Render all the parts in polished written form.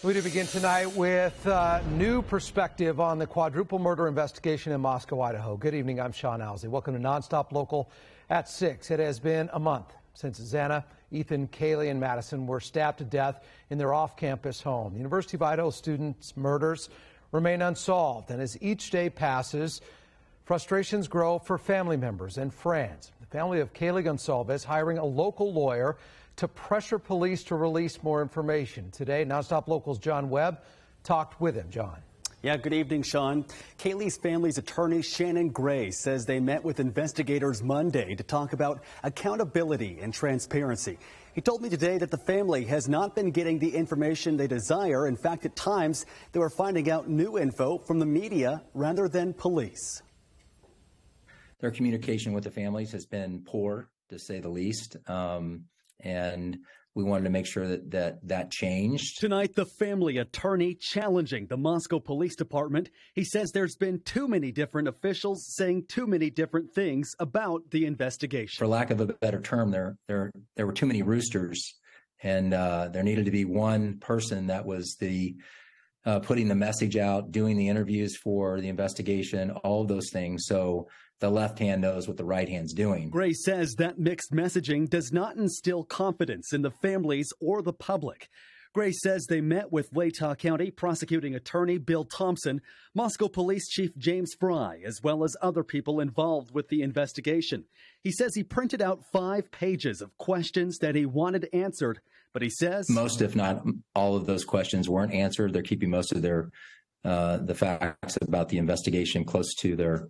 We do begin tonight with new perspective on the quadruple murder investigation in Moscow, Idaho. Good evening, I'm Sean Owsley. Welcome to Nonstop Local at 6. It has been a month since Xana, Ethan, Kaylee, and Madison were stabbed to death in their off-campus home. The University of Idaho students' murders remain unsolved, and as each day passes, frustrations grow for family members and friends. The family of Kaylee Goncalves hiring a local lawyer to pressure police to release more information. Today, Nonstop Local's John Webb talked with him. John. Yeah, good evening, Sean. Kaylee's family's attorney, Shannon Gray, says they met with investigators Monday to talk about accountability and transparency. He told me today that the family has not been getting the information they desire. In fact, at times, they were finding out new info from the media rather than police. Their communication with the families has been poor, to say the least. And we wanted to make sure that changed. Tonight, the family attorney challenging the Moscow Police Department. He says there's been too many different officials saying too many different things about the investigation. For lack of a better term, there were too many roosters, and there needed to be one person that was the putting the message out, doing the interviews for the investigation, all of those things. So the left hand knows what the right hand's doing. Gray says that mixed messaging does not instill confidence in the families or the public. Gray says they met with Latah County prosecuting attorney Bill Thompson, Moscow Police Chief James Fry, as well as other people involved with the investigation. He says he printed out 5 pages of questions that he wanted answered, but he says most, if not all of those questions weren't answered. They're keeping most of their the facts about the investigation close to their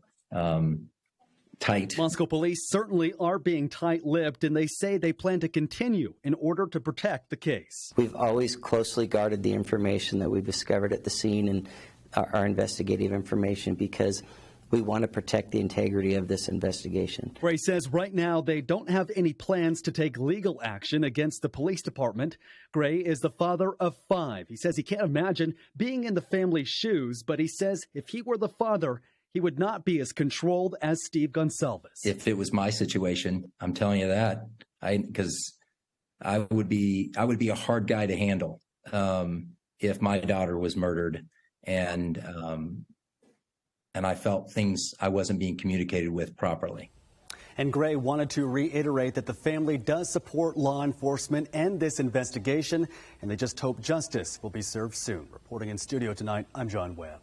tight. Moscow police certainly are being tight-lipped, and they say they plan to continue in order to protect the case. We've always closely guarded the information that we've discovered at the scene and our investigative information because we want to protect the integrity of this investigation. Gray says right now they don't have any plans to take legal action against the police department. Gray is the father of 5. He says he can't imagine being in the family's shoes, but he says if he were the father, he would not be as controlled as Steve Goncalves. If it was my situation, I'm telling you that, because I would be a hard guy to handle if my daughter was murdered, and I felt things I wasn't being communicated with properly. And Gray wanted to reiterate that the family does support law enforcement and this investigation, and they just hope justice will be served soon. Reporting in studio tonight, I'm John Webb.